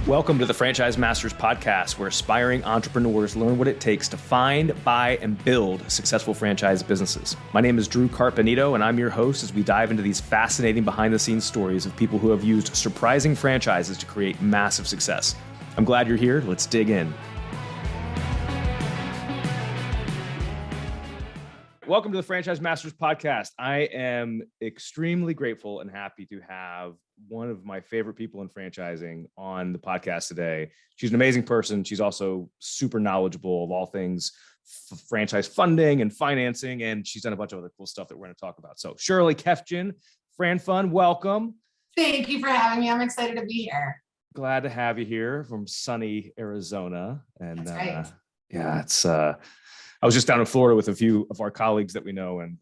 Welcome to the Franchise Masters podcast, where aspiring entrepreneurs learn what it takes to find, buy, and build successful franchise businesses. My name is Dru Carpenito, and I'm your host as we dive into these fascinating behind-the-scenes stories of people who have used surprising franchises to create massive success. I'm glad you're here. Let's dig in. Welcome to the Franchise Masters podcast. I am extremely grateful and happy to have one of my favorite people in franchising on the podcast today. She's an amazing person. She's also super knowledgeable of all things franchise funding and financing, and she's done a bunch of other cool stuff that we're going to talk about. So Shirley Kefgen, FranFund, welcome. Thank you for having me. I'm excited to be here. Glad to have you here from sunny Arizona. And That's right. Yeah, it's I was just down in Florida with a few of our colleagues that we know, and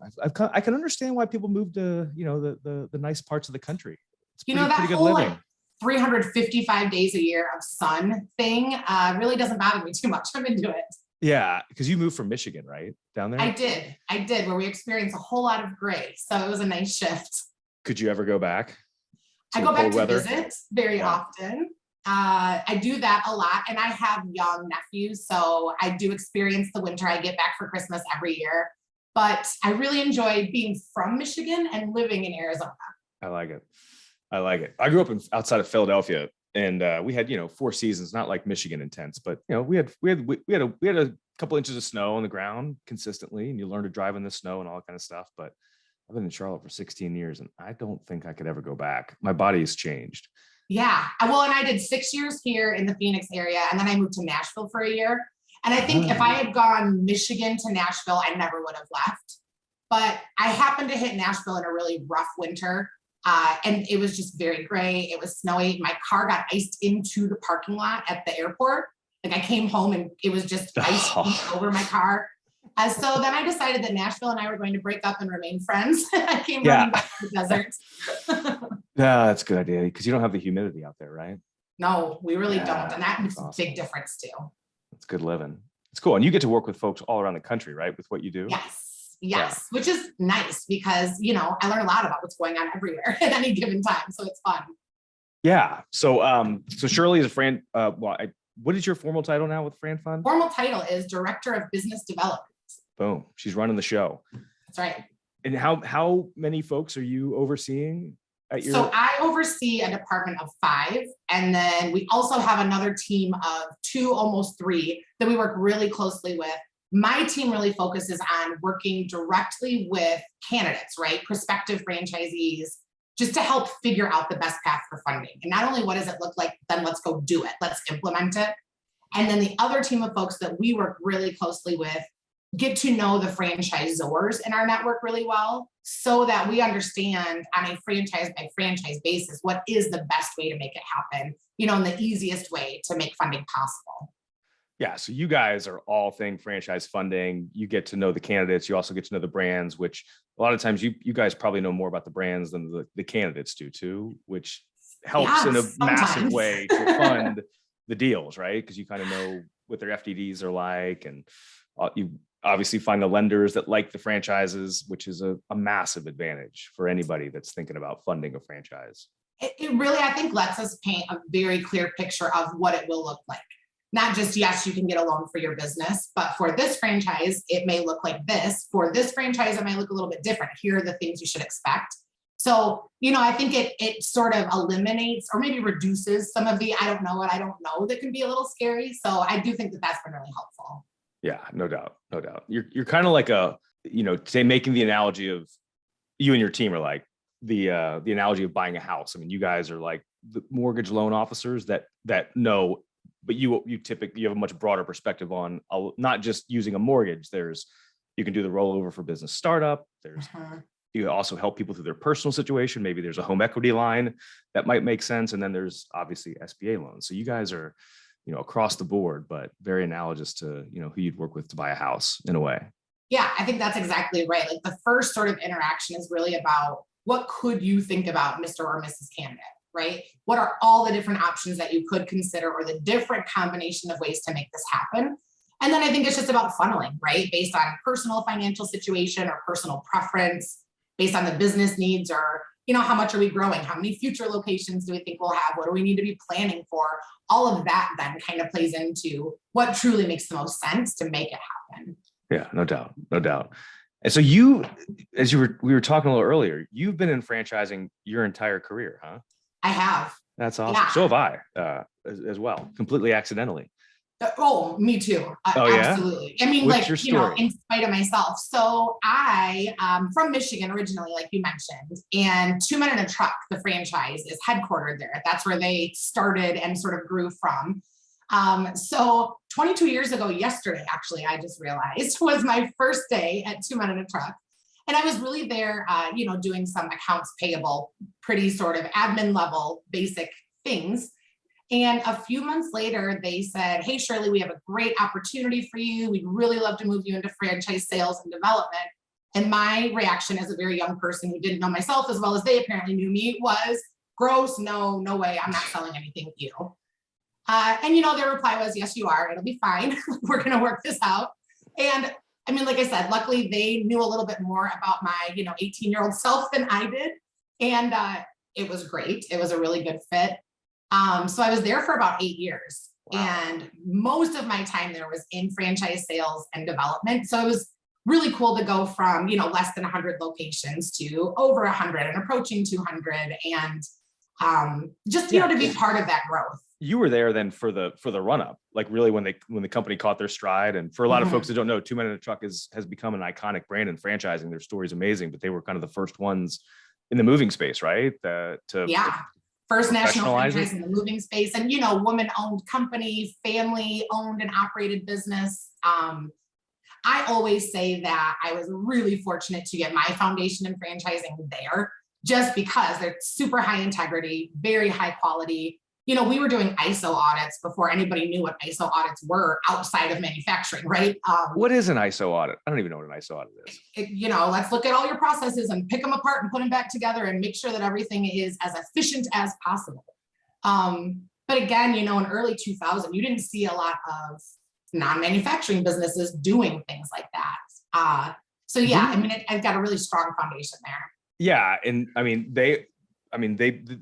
I can understand why people move to the nice parts of the country. It's pretty good living. Like 355 days a year of sun thing really doesn't bother me too much. I'm into it. Yeah, because you moved from Michigan, right? Down there? I did, where we experienced a whole lot of gray. So it was a nice shift. Could you ever go back? I go back to visit very often. I do that a lot, and I have young nephews, so I do experience the winter. I get back for Christmas every year, but I really enjoy being from Michigan and living in Arizona. I like it. I grew up outside of Philadelphia, and we had 4 seasons, not like Michigan intense, but we had a couple inches of snow on the ground consistently, and you learn to drive in the snow and all that kind of stuff. But I've been in Charlotte for 16 years, and I don't think I could ever go back. My body has changed. Yeah. Well, and I did 6 years here in the Phoenix area, and then I moved to Nashville for a year. And I think if I had gone Michigan to Nashville, I never would have left. But I happened to hit Nashville in a really rough winter. And it was just very gray. It was snowy. My car got iced into the parking lot at the airport. Like I came home and it was just ice over my car. So then I decided that Nashville and I were going to break up and remain friends. I came running back to the desert. Yeah, that's a good idea because you don't have the humidity out there, right? No, we really don't. And that makes a big difference too. It's good living. It's cool. And you get to work with folks all around the country, right? With what you do? Yes. Yeah. Which is nice because, I learn a lot about what's going on everywhere at any given time. So it's fun. Yeah. So Shirley is a what is your formal title now with FranFund? Formal title is Director of Business Development. Boom. She's running the show. That's right. And how many folks are you overseeing at your? So I oversee a department of 5. And then we also have another team of 2, almost 3 that we work really closely with. My team really focuses on working directly with candidates, right? Prospective franchisees, just to help figure out the best path for funding. And not only what does it look like, then let's go do it. Let's implement it. And then the other team of folks that we work really closely with get to know the franchisors in our network really well so that we understand on a franchise by franchise basis, what is the best way to make it happen, and the easiest way to make funding possible. Yeah. So you guys are all thing franchise funding. You get to know the candidates. You also get to know the brands, which a lot of times you guys probably know more about the brands than the candidates do too, which helps in a massive way to fund the deals, right? Because you kind of know what their FDDs are like, and you obviously find the lenders that like the franchises, which is a massive advantage for anybody that's thinking about funding a franchise. It really, I think, lets us paint a very clear picture of what it will look like. Not just, yes, you can get a loan for your business, but for this franchise, it may look like this. For this franchise, it might look a little bit different. Here are the things you should expect. So, I think it sort of eliminates or maybe reduces some of the I don't know that can be a little scary. So I do think that that's been really helpful. Yeah, no doubt. You're kind of like say making the analogy of you and your team are like the analogy of buying a house. I mean, you guys are like the mortgage loan officers that know. But you have a much broader perspective on not just using a mortgage. You can do the rollover for business startup. You also help people through their personal situation. Maybe there's a home equity line that might make sense. And then there's obviously Sba loans. So you guys are, across the board, but very analogous to, who you'd work with to buy a house in a way. Yeah, I think that's exactly right. Like the first sort of interaction is really about what could you think about Mr. or Mrs. Candidate? Right? What are all the different options that you could consider or the different combination of ways to make this happen? And then I think it's just about funneling, right? Based on personal financial situation or personal preference, based on the business needs or how much are we growing? How many future locations do we think we'll have? What do we need to be planning for? All of that then kind of plays into what truly makes the most sense to make it happen. Yeah, no doubt, no doubt. And so you, we were talking a little earlier, you've been in franchising your entire career, huh? I have. That's awesome. Yeah. So have I, as well, completely accidentally. Oh, me too. Oh, yeah? Absolutely. I mean, What's like, your story? in spite of myself. So I, from Michigan originally, like you mentioned, and 2 Men and a Truck, the franchise, is headquartered there. That's where they started and sort of grew from. So 22 years ago, yesterday, actually, I just realized was my first day at 2 Men and a Truck. And I was really there, doing some accounts payable, pretty sort of admin level, basic things. And a few months later, they said, hey, Shirley, we have a great opportunity for you. We'd really love to move you into franchise sales and development. And my reaction as a very young person who didn't know myself as well as they apparently knew me was, gross, no way, I'm not selling anything with you. And their reply was, yes, you are. It'll be fine. We're going to work this out. And I mean, like I said, luckily they knew a little bit more about my, 18-year-old self than I did. And it was great. It was a really good fit. So I was there for about 8 years. Wow. And most of my time there was in franchise sales and development. So it was really cool to go from, less than 100 locations to over 100 and approaching 200 and just, to be part of that growth. You were there then for the run up, like really when the company caught their stride. And for a lot of folks that don't know, 2 Men and a Truck has become an iconic brand in franchising. Their story is amazing, but they were kind of the first ones in the moving space, right? First national franchise in the moving space, and woman-owned company, family-owned and operated business. I always say that I was really fortunate to get my foundation in franchising there, just because they're super high integrity, very high quality. We were doing ISO audits before anybody knew what ISO audits were outside of manufacturing, right? What is an ISO audit? I don't even know what an ISO audit is. Let's look at all your processes and pick them apart and put them back together and make sure that everything is as efficient as possible. But again, in early 2000, you didn't see a lot of non-manufacturing businesses doing things like that. So yeah, I mean, I've got a really strong foundation there. Yeah, and I mean,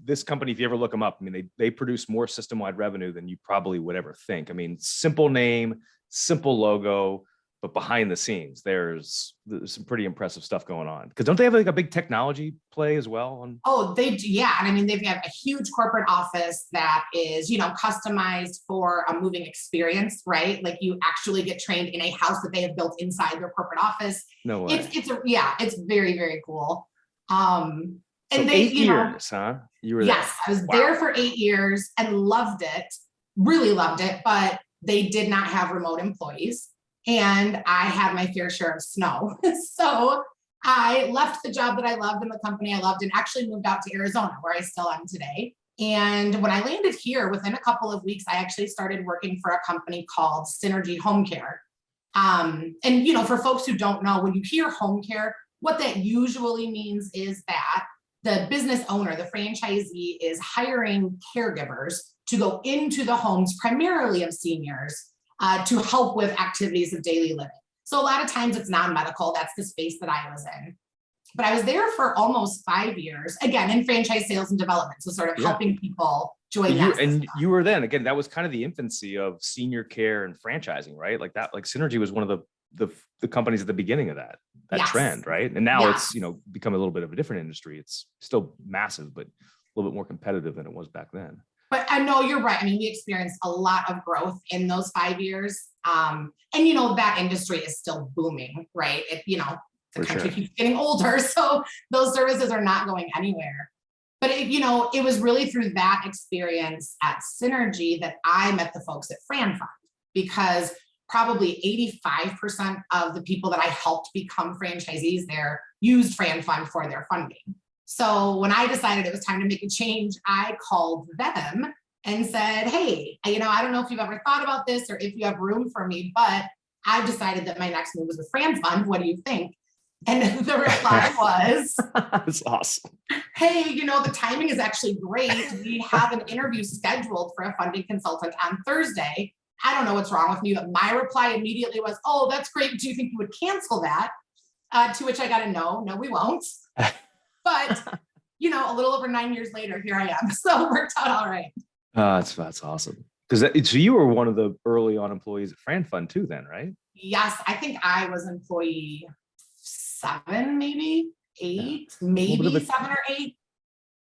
this company, if you ever look them up, I mean, they produce more system-wide revenue than you probably would ever think. I mean, simple name, simple logo, but behind the scenes, there's some pretty impressive stuff going on. Because don't they have like a big technology play as well? Oh, they do, yeah. And I mean, they've got a huge corporate office that is, customized for a moving experience, right? Like you actually get trained in a house that they have built inside their corporate office. No way. It's very, very cool. And so 8 years, huh? You were there. Yes, I was there for 8 years and loved it, really loved it, but they did not have remote employees and I had my fair share of snow. So I left the job that I loved and the company I loved and actually moved out to Arizona, where I still am today. And when I landed here, within a couple of weeks, I actually started working for a company called Synergy Home Care. And for folks who don't know, when you hear home care, what that usually means is that the business owner, the franchisee, is hiring caregivers to go into the homes, primarily of seniors, to help with activities of daily living. So a lot of times it's non-medical. That's the space that I was in. But I was there for almost 5 years, again, in franchise sales and development. So sort of helping people join that. And you were then, again, that was kind of the infancy of senior care and franchising, right? Like that, like Synergy was one of the companies at the beginning of that yes. trend, right? And now it's, become a little bit of a different industry. It's still massive, but a little bit more competitive than it was back then. But I know you're right. I mean, we experienced a lot of growth in those 5 years. And that industry is still booming, right? The country keeps getting older. So those services are not going anywhere. But it was really through that experience at Synergy that I met the folks at FranFund, because probably 85% of the people that I helped become franchisees there used FranFund for their funding. So when I decided it was time to make a change, I called them and said, hey, I don't know if you've ever thought about this or if you have room for me, but I've decided that my next move is with FranFund. What do you think? And the reply was, that's awesome. Hey, the timing is actually great. We have an interview scheduled for a funding consultant on Thursday. I don't know what's wrong with me, but my reply immediately was, oh, that's great. Do you think you would cancel that? To which I got a no, we won't. But, a little over 9 years later, here I am. So it worked out all right. That's awesome. Because so you were one of the early on employees at FranFund too, then, right? Yes, I think I was employee 7, maybe 8, maybe 7 or 8.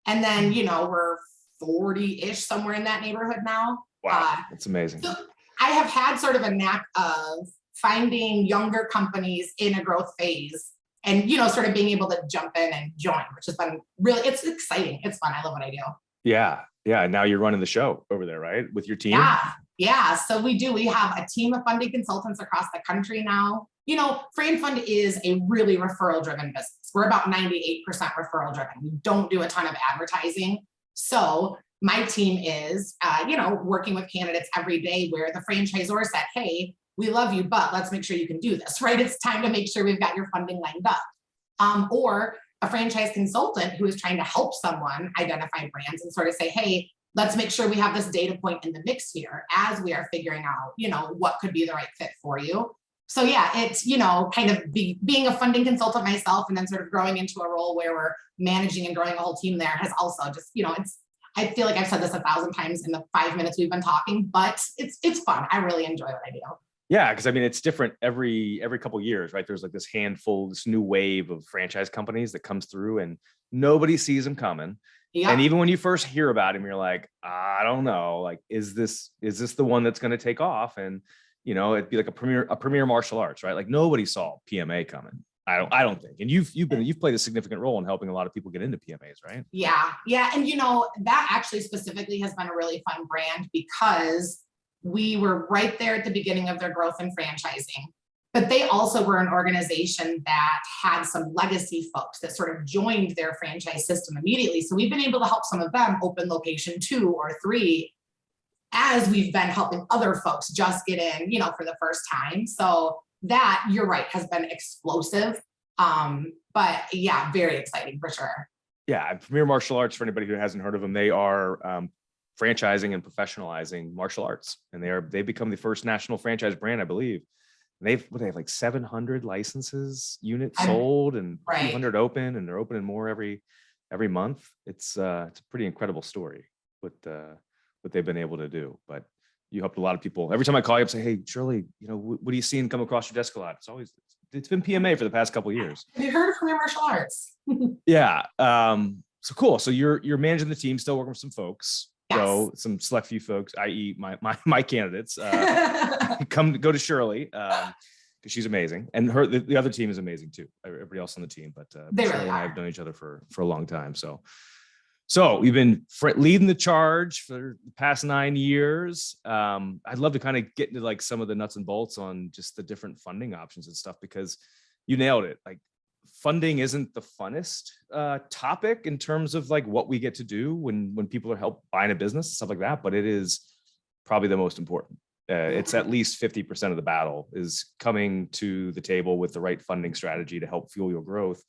And then, we're 40-ish, somewhere in that neighborhood now. Wow, that's amazing. So I have had sort of a knack of finding younger companies in a growth phase and, sort of being able to jump in and join, which has been really, it's exciting. It's fun. I love what I do. Yeah. Yeah. Now you're running the show over there, right? With your team? Yeah. So we do. We have a team of funding consultants across the country now. FranFund is a really referral driven business. We're about 98% referral driven. We don't do a ton of advertising. So my team is, working with candidates every day where the franchisor said, hey, we love you, but let's make sure you can do this, right? It's time to make sure we've got your funding lined up. Or a franchise consultant who is trying to help someone identify brands and sort of say, hey, let's make sure we have this data point in the mix here as we are figuring out, what could be the right fit for you. So yeah, it's, kind of being a funding consultant myself and then sort of growing into a role where we're managing and growing a whole team there has also just, I feel like I've said this 1,000 times in the 5 minutes we've been talking, but it's fun. I really enjoy what I do. Yeah, because I mean, it's different every couple of years, right? There's like this new wave of franchise companies that comes through and nobody sees them coming. Yep. And even when you first hear about him, you're like, I don't know, like, is this the one that's going to take off? And, it'd be like a premier martial arts, right? Like nobody saw PMA coming. I don't think. And you've played a significant role in helping a lot of people get into PMAs, right? Yeah. And that actually specifically has been a really fun brand because we were right there at the beginning of their growth in franchising, but they also were an organization that had some legacy folks that sort of joined their franchise system immediately. So we've been able to help some of them open location 2 or 3 as we've been helping other folks just get in, for the first time. So that, you're right, has been explosive. But yeah, very exciting for sure. Yeah. Premier Martial Arts, for anybody who hasn't heard of them, they are franchising and professionalizing martial arts. And they've become the first national franchise brand, I believe. And they have like 700 licenses, units sold, and 200 open, and they're opening more every month. It's a pretty incredible story what they've been able to do. But you helped a lot of people. Every time I call you up, say, hey, Shirley, what are you seeing come across your desk a lot? It's been PMA for the past couple of years. Have you heard of Premier Martial Arts? Yeah. So cool. So you're managing the team, still working with some folks. Yes. So some select few folks, i.e. my candidates, go to Shirley because she's amazing, and the other team is amazing too. Everybody else on the team, but they Shirley really and I have known each other for a long time. So we've been leading the charge for the past 9 years. I'd love to kind of get into like some of the nuts and bolts on just the different funding options and stuff, because you nailed it. Like funding isn't the funnest topic in terms of like what we get to do when people are help buying a business and stuff like that, but it is probably the most important. It's at least 50% of the battle is coming to the table with the right funding strategy to help fuel your growth.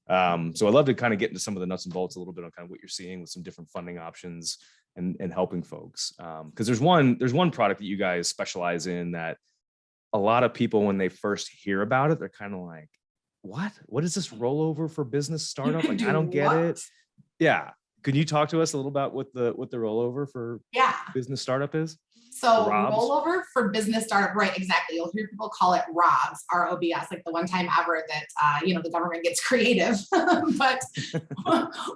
So I'd love to kind of get into some of the nuts and bolts a little bit on kind of what you're seeing with some different funding options and helping folks. Because there's one product that you guys specialize in that a lot of people, when they first hear about it, they're kind of like, what is this rollover for business startup? Like, I don't get it. Yeah. Can you talk to us a little about what the rollover for business startup is? So rollover for business startup, right? Exactly. You'll hear people call it ROBS, ROBS, like the one time ever that, the government gets creative. But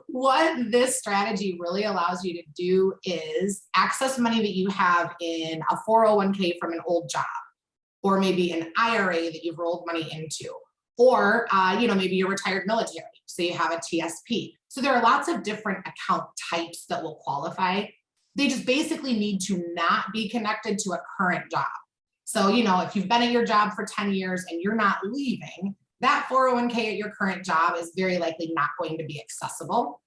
what this strategy really allows you to do is access money that you have in a 401k from an old job, or maybe an IRA that you've rolled money into, or, maybe you're retired military, so you have a TSP. So there are lots of different account types that will qualify. They just basically need to not be connected to a current job. So, if you've been at your job for 10 years and you're not leaving, that 401k at your current job is very likely not going to be accessible.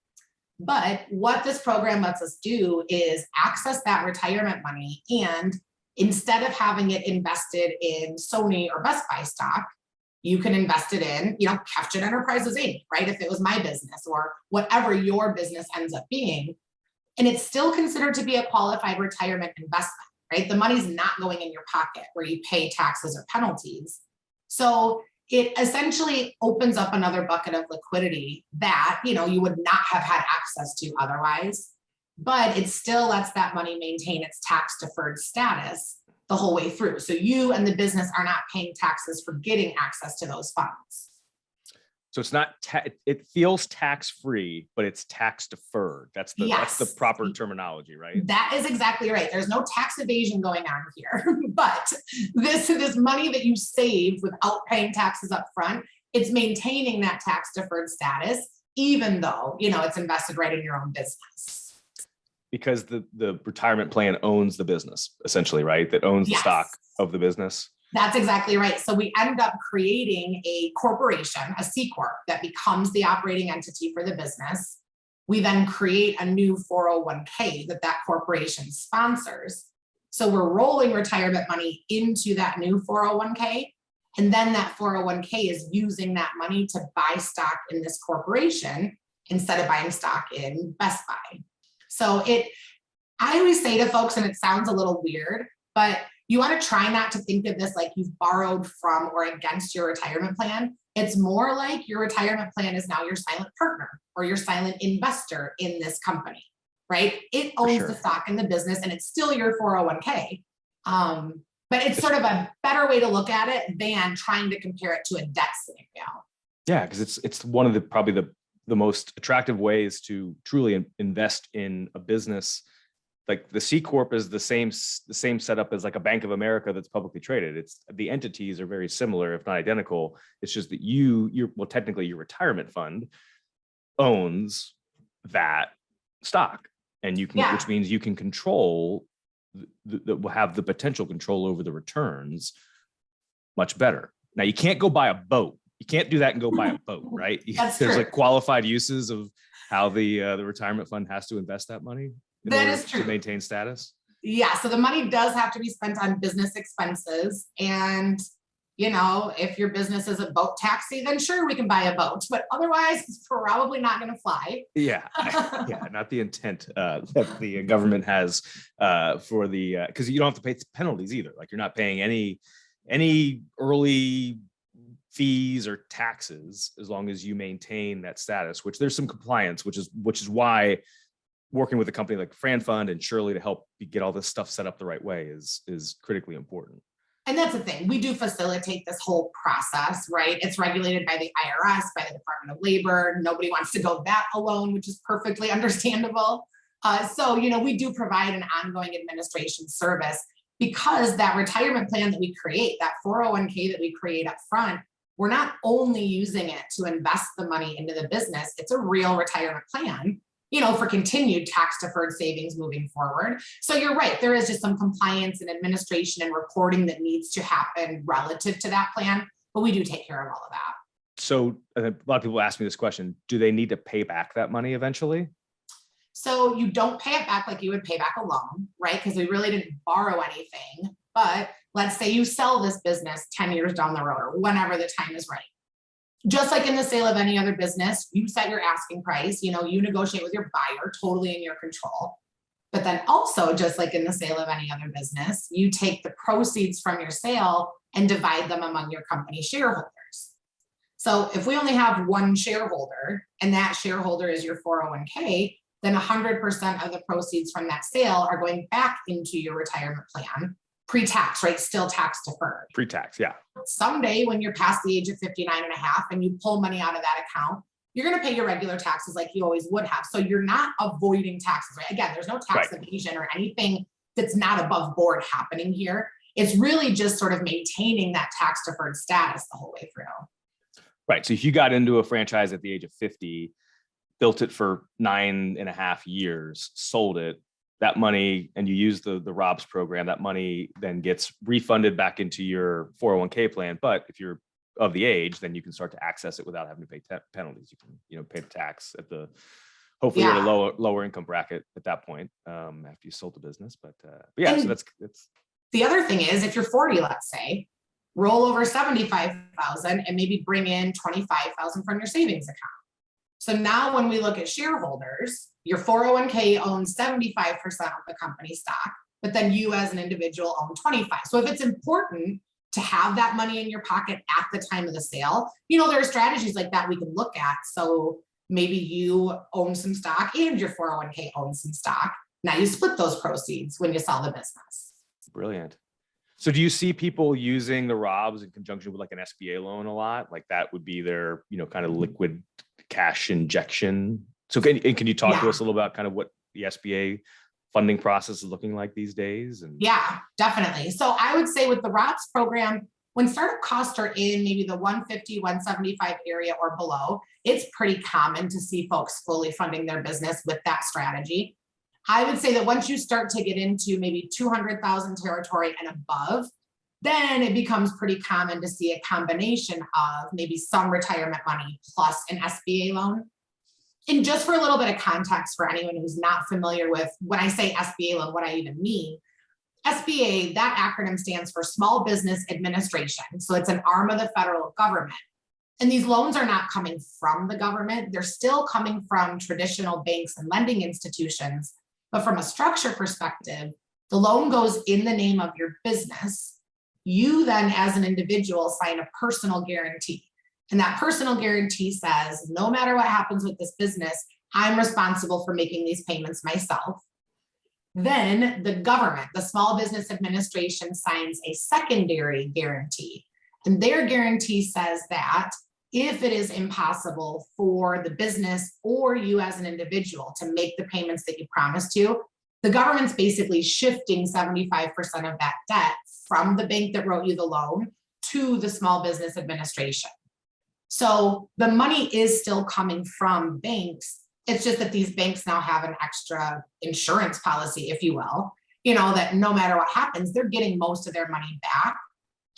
But what this program lets us do is access that retirement money, and instead of having it invested in Sony or Best Buy stock, you can invest it in, Kefgen Enterprises Inc., right? If it was my business or whatever your business ends up being. And it's still considered to be a qualified retirement investment, right? The money's not going in your pocket where you pay taxes or penalties. So it essentially opens up another bucket of liquidity that, you would not have had access to otherwise, but it still lets that money maintain its tax deferred status the whole way through. So you and the business are not paying taxes for getting access to those funds. So it's not, it feels tax-free, but it's tax deferred. That's the proper terminology, right? That is exactly right. There's no tax evasion going on here, but this money that you save without paying taxes up front, it's maintaining that tax deferred status, even though, it's invested right in your own business. Because the retirement plan owns the business, essentially, right? That owns the stock of the business. That's exactly right. So we end up creating a corporation, a C Corp, that becomes the operating entity for the business. We then create a new 401k that corporation sponsors. So we're rolling retirement money into that new 401k. And then that 401k is using that money to buy stock in this corporation instead of buying stock in Best Buy. So I always say to folks, and it sounds a little weird, but you want to try not to think of this like you've borrowed from or against your retirement plan. It's more like your retirement plan is now your silent partner or your silent investor in this company, right? It owns the stock in the business and it's still your 401k. But it's sort of a better way to look at it than trying to compare it to a debt scenario. Yeah, because it's one of probably the most attractive ways to truly invest in a business. Like the C Corp is the same setup as like a Bank of America that's publicly traded. It's the entities are very similar, if not identical. It's just that technically your retirement fund owns that stock, and which means you can control will have the potential control over the returns much better. Now you can't go buy a boat. You can't do that and go buy a boat, right? There's like qualified uses of how the retirement fund has to invest that money. That is true. To maintain status? Yeah. So the money does have to be spent on business expenses. And, if your business is a boat taxi, then sure, we can buy a boat. But otherwise, it's probably not going to fly. Yeah. Yeah. Not the intent that the government has for because you don't have to pay penalties either. Like you're not paying any early fees or taxes as long as you maintain that status, which there's some compliance, which is why working with a company like FranFund and Shirley to help you get all this stuff set up the right way is critically important. And that's the thing. We do facilitate this whole process, right? It's regulated by the IRS, by the Department of Labor. Nobody wants to go that alone, which is perfectly understandable. So, we do provide an ongoing administration service because that retirement plan that we create, that 401k that we create up front, we're not only using it to invest the money into the business, it's a real retirement plan, for continued tax deferred savings moving forward. So you're right. There is just some compliance and administration and reporting that needs to happen relative to that plan, but we do take care of all of that. So a lot of people ask me this question, do they need to pay back that money eventually? So you don't pay it back like you would pay back a loan, right? Because we really didn't borrow anything, but let's say you sell this business 10 years down the road or whenever the time is right. Just like in the sale of any other business, you set your asking price, you negotiate with your buyer, totally in your control. But then also, just like in the sale of any other business, you take the proceeds from your sale and divide them among your company shareholders. So if we only have one shareholder and that shareholder is your 401k, then 100% of the proceeds from that sale are going back into your retirement plan. Pre-tax, right? Still tax deferred. Pre-tax, yeah. Someday when you're past the age of 59 and a half and you pull money out of that account, you're going to pay your regular taxes like you always would have. So you're not avoiding taxes, right? Again, there's no tax evasion or anything that's not above board happening here. It's really just sort of maintaining that tax deferred status the whole way through. Right. So if you got into a franchise at the age of 50, built it for 9.5 years, sold it, that money, and you use the ROBS program, that money then gets refunded back into your 401k plan. But if you're of the age, then you can start to access it without having to pay penalties. You can, pay the tax at hopefully at a lower income bracket at that point after you sold the business. But yeah, and so that's the other thing is if you're 40, let's say, roll over 75,000 and maybe bring in 25,000 from your savings account. So now when we look at shareholders, your 401k owns 75% of the company stock, but then you as an individual own 25. So if it's important to have that money in your pocket at the time of the sale. You know, there are strategies like that we can look at. So maybe you own some stock and your 401k owns some stock. Now you split those proceeds when you sell the business. Brilliant. So do you see people using the ROBs in conjunction with like an SBA loan a lot? Like that would be their, you know, kind of liquid cash injection. So can you talk to us a little about kind of what the SBA funding process is looking like these days? And yeah, definitely. So I would say with the ROBs program, when startup costs are in maybe the 150, 175 area or below, it's pretty common to see folks fully funding their business with that strategy. I would say that once you start to get into maybe 200,000 territory and above, then it becomes pretty common to see a combination of maybe some retirement money plus an SBA loan. And just for a little bit of context for anyone who's not familiar with when I say SBA loan, what I even mean, SBA, that acronym stands for Small Business Administration. So it's an arm of the federal government. And these loans are not coming from the government. They're still coming from traditional banks and lending institutions. But from a structure perspective, the loan goes in the name of your business. You then, as an individual, sign a personal guarantee. And that personal guarantee says, no matter what happens with this business, I'm responsible for making these payments myself. Then the government, the Small Business Administration, signs a secondary guarantee. And their guarantee says that if it is impossible for the business or you as an individual to make the payments that you promised to, the government's basically shifting 75% of that debt from the bank that wrote you the loan to the Small Business Administration. So the money is still coming from banks. It's just that these banks now have an extra insurance policy, if you will, you know, that no matter what happens, they're getting most of their money back.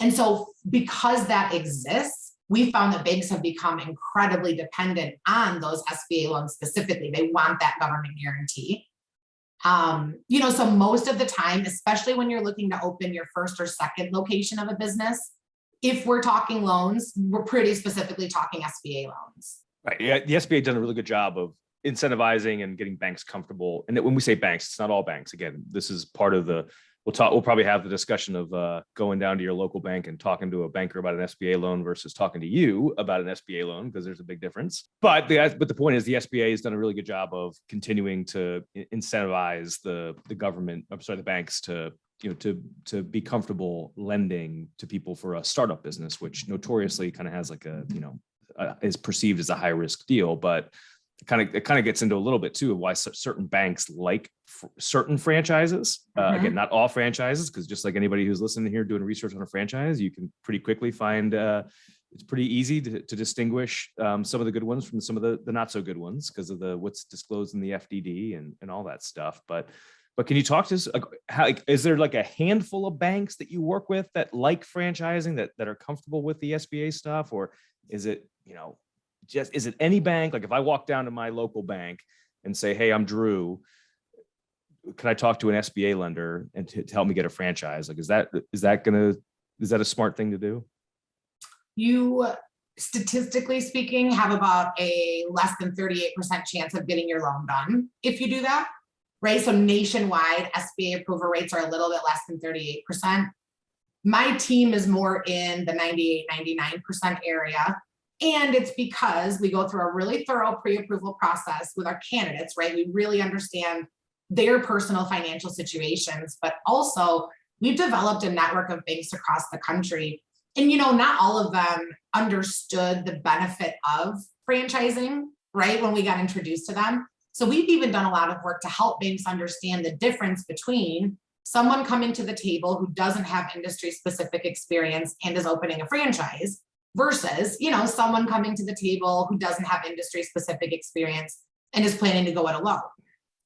And so because that exists, we found that banks have become incredibly dependent on those SBA loans specifically. They want that government guarantee. You know, so most of the time, especially when you're looking to open your first or second location of a business, if we're talking loans, we're pretty specifically talking SBA loans. right, yeah, the SBA done a really good job of incentivizing and getting banks comfortable. And when we say banks, it's not all banks. Again, this is part of the. We'll probably have the discussion of going down to your local bank and talking to a banker about an SBA loan versus talking to you about an SBA loan, because there's a big difference. But the point is the SBA has done a really good job of continuing to incentivize the government, I'm sorry, the banks to, you know, to be comfortable lending to people for a startup business, which notoriously kind of has like a, you know, is perceived as a high risk deal, but it kind of gets into a little bit too of why certain banks like certain franchises. Again, not all franchises, because just like anybody who's listening here doing research on a franchise, you can pretty quickly find it's pretty easy to distinguish some of the good ones from some of the not so good ones because of what's disclosed in the FDD and all that stuff. But can you talk to us? How is there like a handful of banks that you work with that like franchising that are comfortable with the SBA stuff, or is it, you know, is it any bank? Like if I walk down to my local bank and say, hey, I'm Dru, can I talk to an SBA lender and to help me get a franchise? Like, is that a smart thing to do? You, statistically speaking, have about a less than 38% chance of getting your loan done if you do that, right? So nationwide, SBA approval rates are a little bit less than 38%. My team is more in the 98, 99% area. And it's because we go through a really thorough pre-approval process with our candidates, right? We really understand their personal financial situations, but also we've developed a network of banks across the country. And, you know, not all of them understood the benefit of franchising, right? When we got introduced to them. So we've even done a lot of work to help banks understand the difference between someone coming to the table who doesn't have industry specific experience and is opening a franchise versus, you know, someone coming to the table who doesn't have industry specific experience and is planning to go it alone.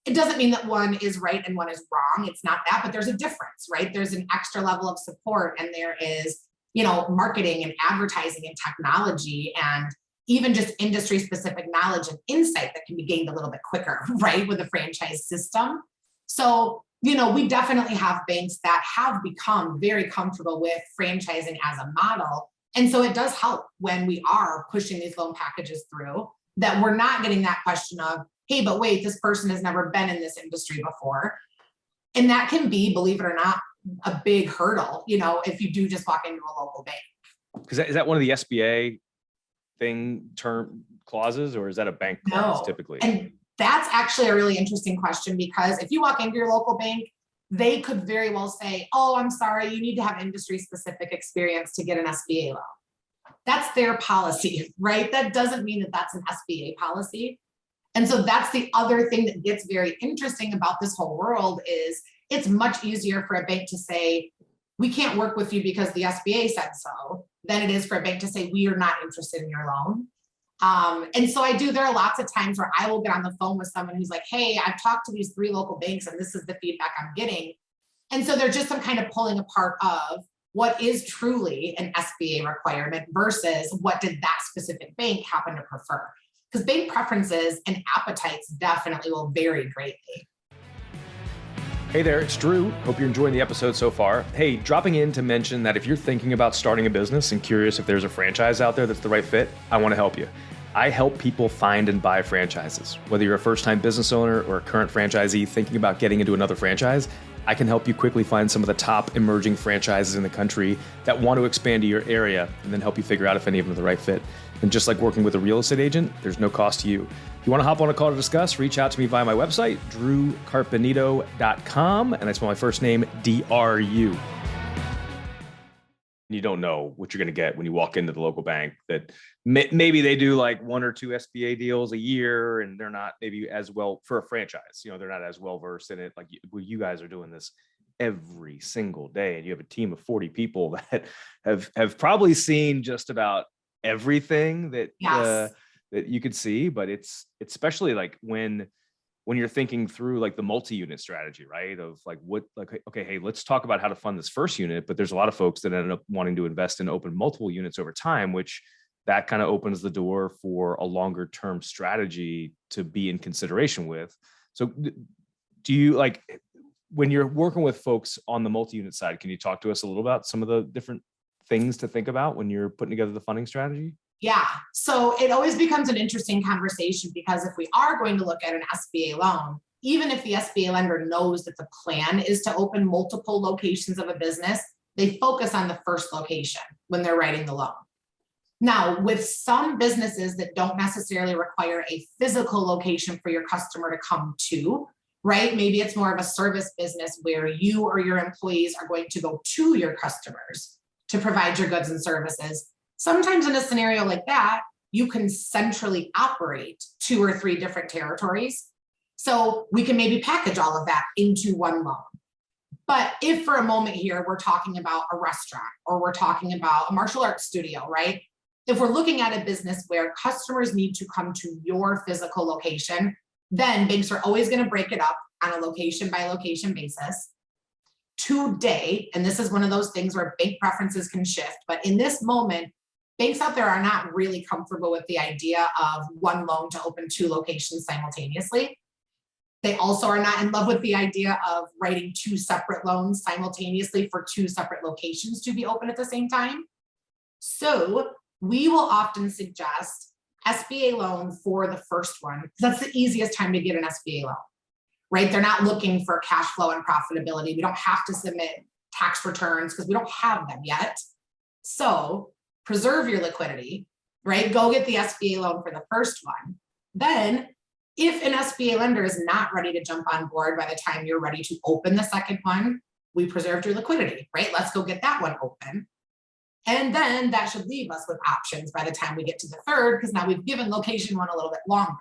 It doesn't mean that one is right and one is wrong. It's not that, but there's a difference, right? There's an extra level of support, and there is, you know, marketing and advertising and technology and even just industry specific knowledge and insight that can be gained a little bit quicker, right? With a franchise system. So, you know, we definitely have banks that have become very comfortable with franchising as a model. And so it does help when we are pushing these loan packages through that we're not getting that question of, hey, but wait, this person has never been in this industry before. And that can be, believe it or not, a big hurdle, you know, if you do just walk into a local bank. Is that one of the SBA term clauses, or is that a bank clause No. typically? And that's actually a really interesting question, because if you walk into your local bank, they could very well say, oh, I'm sorry, you need to have industry specific experience to get an SBA loan. That's their policy, right? That doesn't mean that that's an SBA policy. And so that's the other thing that gets very interesting about this whole world is it's much easier for a bank to say, we can't work with you because the SBA said so, than it is for a bank to say, we are not interested in your loan. And so there are lots of times where I will get on the phone with someone who's like, hey, I've talked to these 3 local banks and this is the feedback I'm getting. And so there's just some kind of pulling apart of what is truly an SBA requirement versus what did that specific bank happen to prefer. Because bank preferences and appetites definitely will vary greatly. Hey there, it's Drew. Hope you're enjoying the episode so far. Hey, dropping in to mention that if you're thinking about starting a business and curious if there's a franchise out there that's the right fit, I want to help you. I help people find and buy franchises. Whether you're a first-time business owner or a current franchisee thinking about getting into another franchise, I can help you quickly find some of the top emerging franchises in the country that want to expand to your area and then help you figure out if any of them are the right fit. And just like working with a real estate agent, there's no cost to you. If you want to hop on a call to discuss, reach out to me via my website, drucarpenito.com, and I spell my first name, D-R-U. You don't know what you're going to get when you walk into the local bank, that maybe they do like 1 or 2 SBA deals a year and they're not maybe as well for a franchise, you know, they're not as well versed in it. Like you guys are doing this every single day and you have a team of 40 people that have probably seen just about everything that Yes. that you could see, but it's especially like when you're thinking through like the multi-unit strategy, right? Of like okay, hey, let's talk about how to fund this first unit, but there's a lot of folks that end up wanting to invest in open multiple units over time, which that kind of opens the door for a longer term strategy to be in consideration with. So do you like, when you're working with folks on the multi-unit side, can you talk to us a little about some of the different things to think about when you're putting together the funding strategy? Yeah. So it always becomes an interesting conversation, because if we are going to look at an SBA loan, even if the SBA lender knows that the plan is to open multiple locations of a business, they focus on the first location when they're writing the loan. Now, with some businesses that don't necessarily require a physical location for your customer to come to, right? Maybe it's more of a service business where you or your employees are going to go to your customers to provide your goods and services. Sometimes in a scenario like that, you can centrally operate 2 or 3 different territories. So we can maybe package all of that into one loan. But if for a moment here, we're talking about a restaurant or we're talking about a martial arts studio, right? If we're looking at a business where customers need to come to your physical location, then banks are always going to break it up on a location by location basis. Today, and this is one of those things where bank preferences can shift, but in this moment, banks out there are not really comfortable with the idea of one loan to open 2 locations simultaneously. They also are not in love with the idea of writing 2 separate loans simultaneously for 2 separate locations to be open at the same time. So we will often suggest SBA loan for the first one, because that's the easiest time to get an SBA loan, right? They're not looking for cash flow and profitability. We don't have to submit tax returns because we don't have them yet. So preserve your liquidity, right? Go get the SBA loan for the first one. Then if an SBA lender is not ready to jump on board by the time you're ready to open the second one, we preserved your liquidity, right? Let's go get that one open. And then that should leave us with options by the time we get to the third, because now we've given location 1 a little bit longer.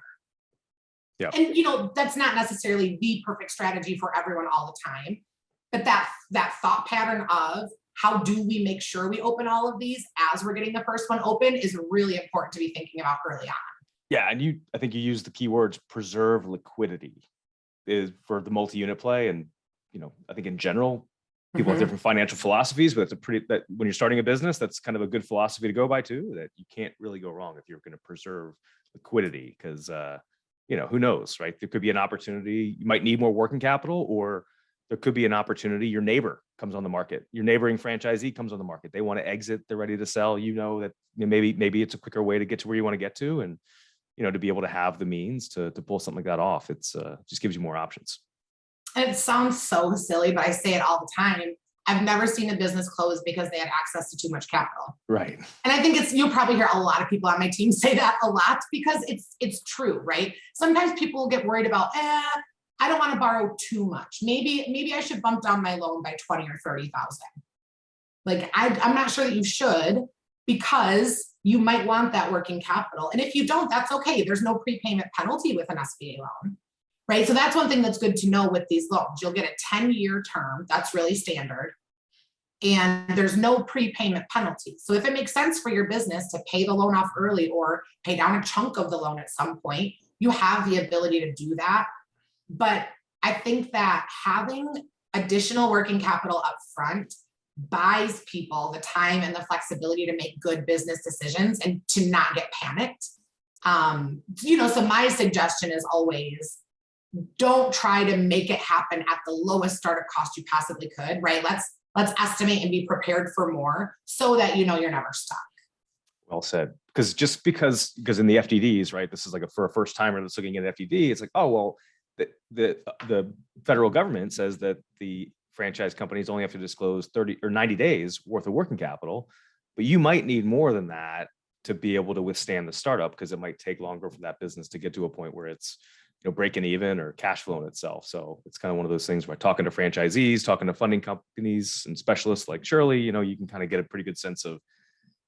Yeah. And that's not necessarily the perfect strategy for everyone all the time, but that thought pattern of how do we make sure we open all of these as we're getting the first one open is really important to be thinking about early on. Yeah, and I think you used the keywords preserve liquidity is for the multi-unit play, and I think in general people have different financial philosophies, but that when you're starting a business, that's kind of a good philosophy to go by too. That you can't really go wrong if you're going to preserve liquidity, because who knows, right? There could be an opportunity. You might need more working capital, or there could be an opportunity. Your neighbor comes on the market. Your neighboring franchisee comes on the market. They want to exit. They're ready to sell. That maybe it's a quicker way to get to where you want to get to, and to be able to have the means to pull something like that off. It's just gives you more options. And it sounds so silly, but I say it all the time. I've never seen a business close because they had access to too much capital. Right. And I think you'll probably hear a lot of people on my team say that a lot because it's true, right? Sometimes people get worried about, I don't want to borrow too much. Maybe I should bump down my loan by 20 or 30,000. Like I'm not sure that you should, because you might want that working capital. And if you don't, that's okay. There's no prepayment penalty with an SBA loan, right? So that's one thing that's good to know with these loans. You'll get a 10-year term. That's really standard. And there's no prepayment penalty. So if it makes sense for your business to pay the loan off early or pay down a chunk of the loan at some point, you have the ability to do that. But I think that having additional working capital up front buys people the time and the flexibility to make good business decisions and to not get panicked. So my suggestion is always, don't try to make it happen at the lowest startup cost you possibly could, right? Let's estimate and be prepared for more so that you're never stuck. Well said. Because in the FDDs, right? This is like for a first timer that's looking at an FDD. It's like, oh, well, the federal government says that the franchise companies only have to disclose 30 or 90 days worth of working capital, but you might need more than that to be able to withstand the startup, because it might take longer for that business to get to a point where it's breaking even or cash flowing itself. So it's kind of one of those things where talking to franchisees, talking to funding companies and specialists like Shirley, you can kind of get a pretty good sense of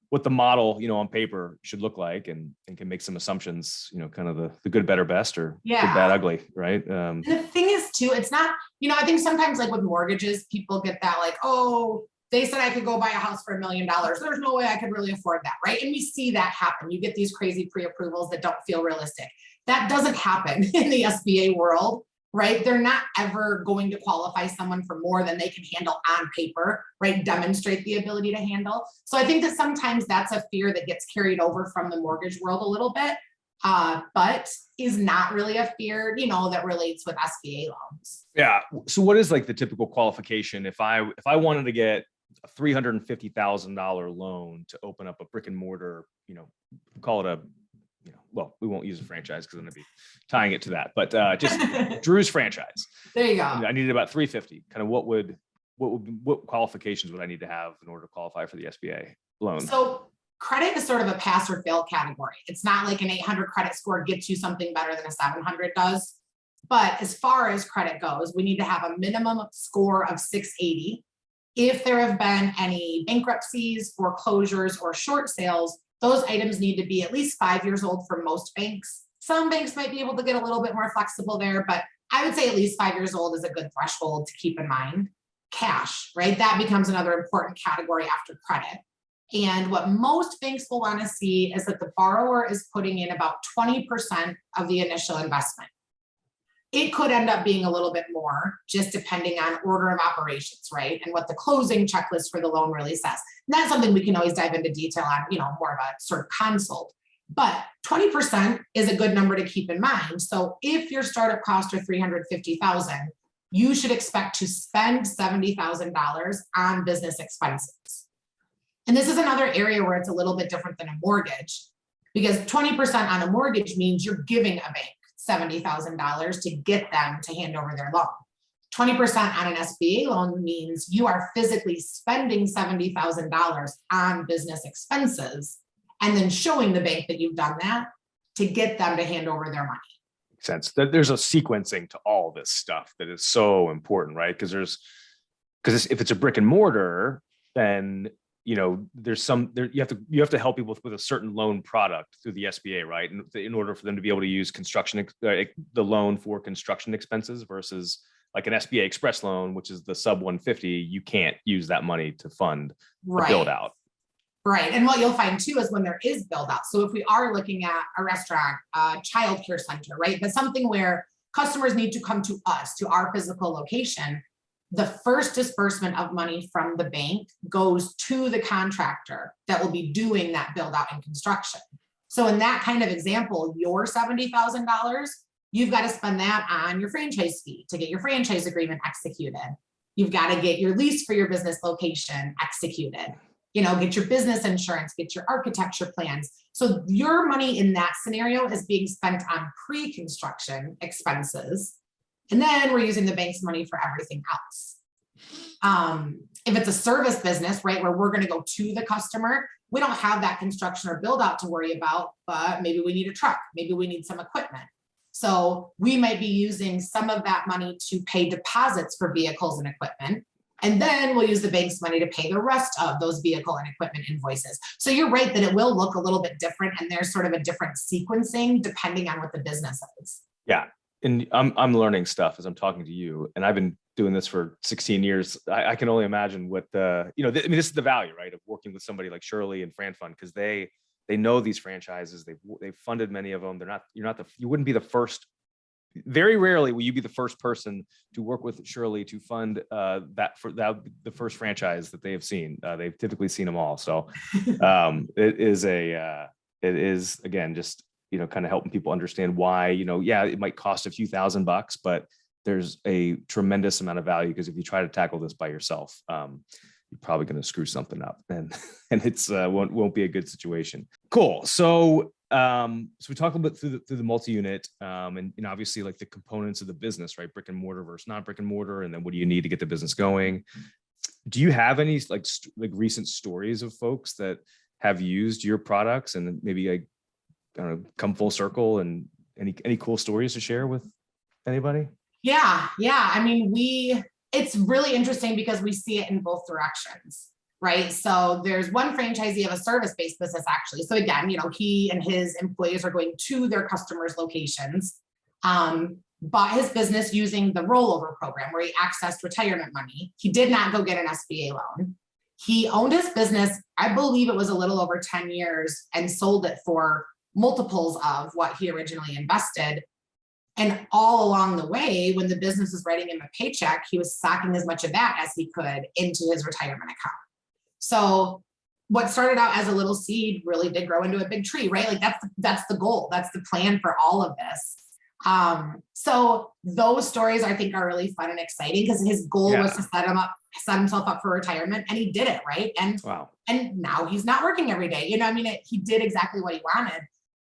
what the model, on paper should look like, and can make some assumptions, kind of the good, better, best, or good, bad, ugly, right? And the thing is too, it's not, I think sometimes like with mortgages, people get that like, oh, they said I could go buy a house for $1 million. There's no way I could really afford that, right? And we see that happen. You get these crazy pre-approvals that don't feel realistic. That doesn't happen in the SBA world, right? They're not ever going to qualify someone for more than they can handle on paper, right? Demonstrate the ability to handle. So I think that sometimes that's a fear that gets carried over from the mortgage world a little bit, but is not really a fear, that relates with SBA loans. Yeah. So what is like the typical qualification if I wanted to get a $350,000 loan to open up a brick and mortar, call it well, we won't use a franchise because I'm going to be tying it to that, but just Dru's franchise. There you go. I needed about 350. Kind of what qualifications would I need to have in order to qualify for the SBA loan? So credit is sort of a pass or fail category. It's not like an 800 credit score gets you something better than a 700 does. But as far as credit goes, we need to have a minimum score of 680. If there have been any bankruptcies, foreclosures, or short sales, those items need to be at least 5 years old for most banks. Some banks might be able to get a little bit more flexible there, but I would say at least 5 years old is a good threshold to keep in mind. Cash, right? That becomes another important category after credit. And what most banks will want to see is that the borrower is putting in about 20% of the initial investment. It could end up being a little bit more, just depending on order of operations, right? And what the closing checklist for the loan really says. And that's something we can always dive into detail on, more of a sort of consult. But 20% is a good number to keep in mind. So if your startup costs are $350,000, you should expect to spend $70,000 on business expenses. And this is another area where it's a little bit different than a mortgage, because 20% on a mortgage means you're giving a bank $70,000 to get them to hand over their loan. 20% on an SBA loan means you are physically spending $70,000 on business expenses and then showing the bank that you've done that to get them to hand over their money. Makes sense. There's a sequencing to all this stuff that is so important, right? Because if it's a brick and mortar, then there's you have to help people with a certain loan product through the SBA, right? And in order for them to be able to use the loan for construction expenses versus like an SBA Express loan, which is the sub 150, you can't use that money to fund a build out. Right. And what you'll find too is when there is build out. So if we are looking at a restaurant, a childcare center, right? But something where customers need to come to us, to our physical location, the first disbursement of money from the bank goes to the contractor that will be doing that build out and construction. So in that kind of example, your $70,000, you've got to spend that on your franchise fee to get your franchise agreement executed. You've got to get your lease for your business location executed, get your business insurance, get your architecture plans. So your money in that scenario is being spent on pre-construction expenses. And then we're using the bank's money for everything else. If it's a service business, right, where we're going to go to the customer, we don't have that construction or build out to worry about, but maybe we need a truck, maybe we need some equipment. So we might be using some of that money to pay deposits for vehicles and equipment. And then we'll use the bank's money to pay the rest of those vehicle and equipment invoices. So you're right that it will look a little bit different, and there's sort of a different sequencing depending on what the business is. Yeah. And I'm learning stuff as I'm talking to you, and I've been doing this for 16 years. I can only imagine what I mean, this is the value, right, of working with somebody like Shirley and FranFund, because they know these franchises. They've funded many of them. You wouldn't be the first. Very rarely will you be the first person to work with Shirley to fund the first franchise that they have seen. They've typically seen them all. So it is again, just, kind of helping people understand why, yeah, it might cost a few $1,000s, but there's a tremendous amount of value, because if you try to tackle this by yourself, you're probably going to screw something up, and it's won't be a good situation. Cool. So we talked a little bit through the multi-unit, and obviously like the components of the business, right? Brick and mortar versus not brick and mortar, and then what do you need to get the business going? Do you have any like recent stories of folks that have used your products and maybe like come full circle, and any cool stories to share with anybody? Yeah. I mean, it's really interesting because we see it in both directions, right? So there's one franchisee of a service-based business, actually. So again, he and his employees are going to their customers' locations, bought his business using the rollover program where he accessed retirement money. He did not go get an SBA loan. He owned his business, I believe it was a little over 10 years, and sold it for multiples of what he originally invested. And all along the way, when the business was writing him a paycheck, he was socking as much of that as he could into his retirement account. So what started out as a little seed really did grow into a big tree, right? Like that's the goal. That's the plan for all of this. So those stories I think are really fun and exciting, because his goal was to set himself up for retirement, and he did it, right? And wow. And now he's not working every day. He did exactly what he wanted.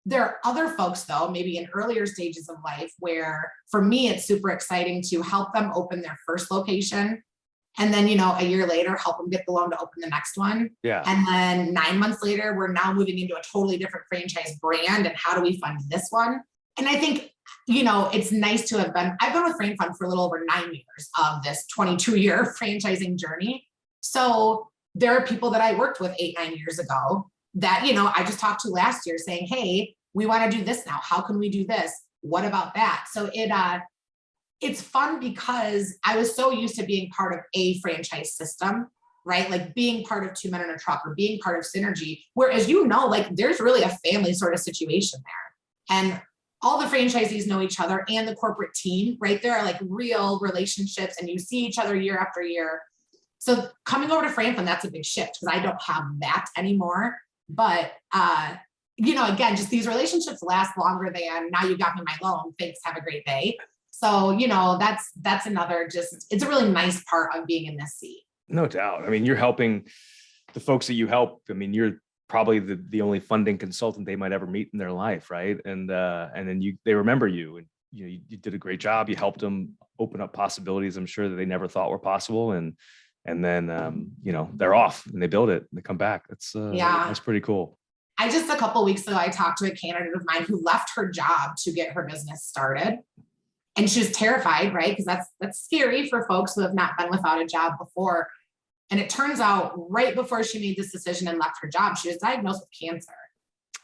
There are other folks, though, maybe in earlier stages of life, where for me, it's super exciting to help them open their first location. And then, a year later, help them get the loan to open the next one. Yeah. And then 9 months later, we're now moving into a totally different franchise brand. And how do we fund this one? And I think, it's nice to have I've been with FranFund for a little over 9 years of this 22-year franchising journey. So there are people that I worked with 8-9 years ago that, I just talked to last year saying, hey, we want to do this now. How can we do this? What about that? So it's fun because I was so used to being part of a franchise system, right? Like being part of Two Men in a Truck or being part of Synergy, whereas, like there's really a family sort of situation there. And all the franchisees know each other and the corporate team, right? There are like real relationships, and you see each other year after year. So coming over to FranFund, that's a big shift because I don't have that anymore. But, again, just these relationships last longer than now you got me my loan. Thanks. Have a great day. So, that's another it's a really nice part of being in this seat. No doubt. I mean, you're helping the folks that you help. I mean, you're probably the only funding consultant they might ever meet in their life. Right. And then they remember you, and, you did a great job. You helped them open up possibilities, I'm sure, that they never thought were possible. And then, they're off and they build it and they come back. That's pretty cool. A couple of weeks ago, I talked to a candidate of mine who left her job to get her business started. And she was terrified, right? Because that's scary for folks who have not been without a job before. And it turns out right before she made this decision and left her job, she was diagnosed with cancer.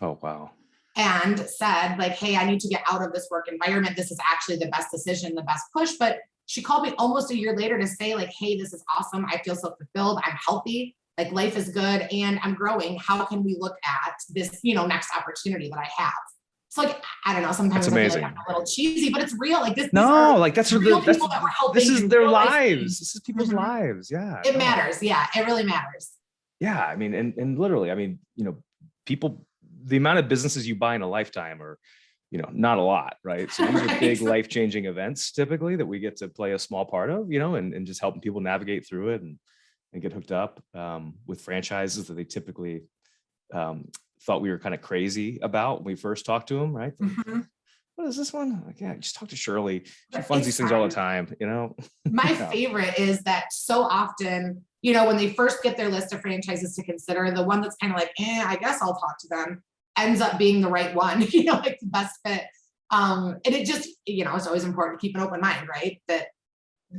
Oh, wow. And said like, hey, I need to get out of this work environment. This is actually the best decision, the best push. But she called me almost a year later to say like, hey, this is awesome. I feel so fulfilled. I'm healthy. Like life is good and I'm growing. How can we look at this, next opportunity that I have? So like, I don't know, sometimes that's amazing. I feel like I'm a little cheesy, but it's real. Like this. This is their lives. This is people's lives. Yeah. It matters. Yeah. It really matters. Yeah. I mean, and literally, I mean, people, the amount of businesses you buy in a lifetime are, not a lot, right? So these are big life-changing events typically that we get to play a small part of, and just helping people navigate through it and get hooked up with franchises that they typically thought we were kind of crazy about when we first talked to them, right? Mm-hmm. what is this one? Like, yeah, just talk to Shirley. She But funds it's these things all the fine. time, you know? My Yeah. favorite is that so often, when they first get their list of franchises to consider, the one that's kind of like, I guess I'll talk to them, ends up being the right one, like the best fit. And it just, it's always important to keep an open mind, right? That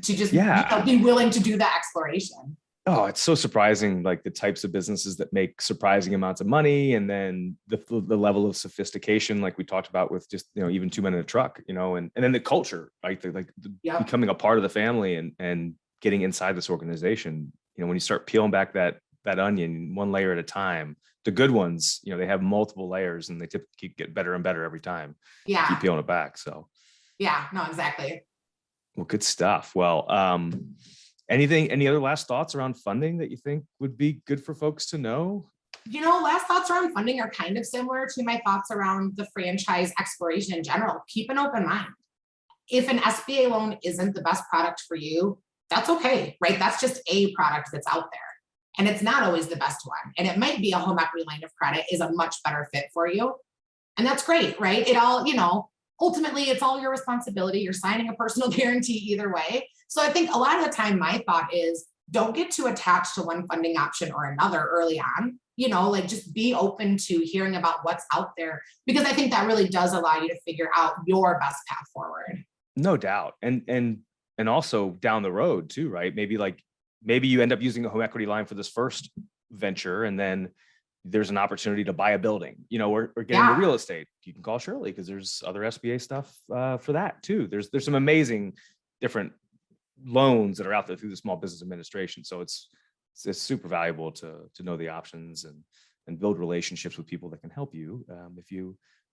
to just Yeah. be willing to do that exploration. Oh, it's so surprising, like the types of businesses that make surprising amounts of money, and then the level of sophistication, like we talked about with just, even 2 men in a truck, and then the culture, right? Yep. Becoming a part of the family and getting inside this organization. When you start peeling back that onion one layer at a time, the good ones, they have multiple layers, and they typically get better and better every time. Yeah. Keep peeling it back. So Yeah, no, exactly. well, good stuff. Well, any other last thoughts around funding that you think would be good for folks to know? Last thoughts around funding are kind of similar to my thoughts around the franchise exploration in general. Keep an open mind. If an SBA loan isn't the best product for you, that's okay, right? That's just a product that's out there. And it's not always the best one. And it might be a home equity line of credit is a much better fit for you. And that's great, right? It all, ultimately it's all your responsibility. You're signing a personal guarantee either way. So I think a lot of the time my thought is don't get too attached to one funding option or another early on, just be open to hearing about what's out there, because I think that really does allow you to figure out your best path forward. No doubt. And also down the road too, right? Maybe you end up using a home equity line for this first venture, and then there's an opportunity to buy a building, or get into real estate. You can call Shirley because there's other SBA stuff for that too. There's some amazing different loans that are out there through the Small Business Administration. So it's super valuable to know the options and build relationships with people that can help you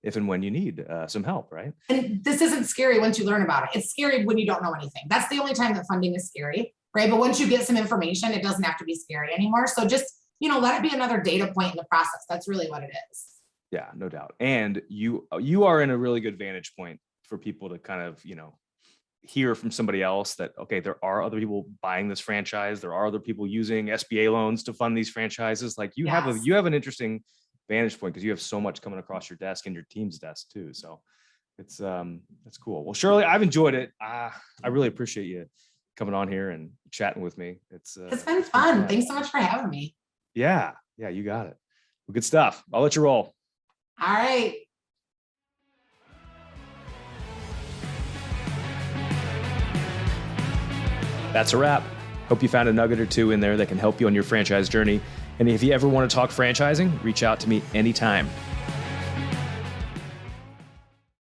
if and when you need some help, right? And this isn't scary once you learn about it. It's scary when you don't know anything. That's the only time that funding is scary, right? But once you get some information, it doesn't have to be scary anymore. So just, let it be another data point in the process. That's really what it is. Yeah, no doubt. And you are in a really good vantage point for people to kind of, hear from somebody else that, okay, there are other people buying this franchise. There are other people using SBA loans to fund these franchises. Like you have an interesting vantage point because you have so much coming across your desk and your team's desk too. So it's cool. Well, Shirley, I've enjoyed it. I really appreciate you coming on here and chatting with me. It's been fun. Thanks so much for having me. Yeah, you got it. Well, good stuff. I'll let you roll. All right. That's a wrap. Hope you found a nugget or two in there that can help you on your franchise journey. And if you ever want to talk franchising, reach out to me anytime.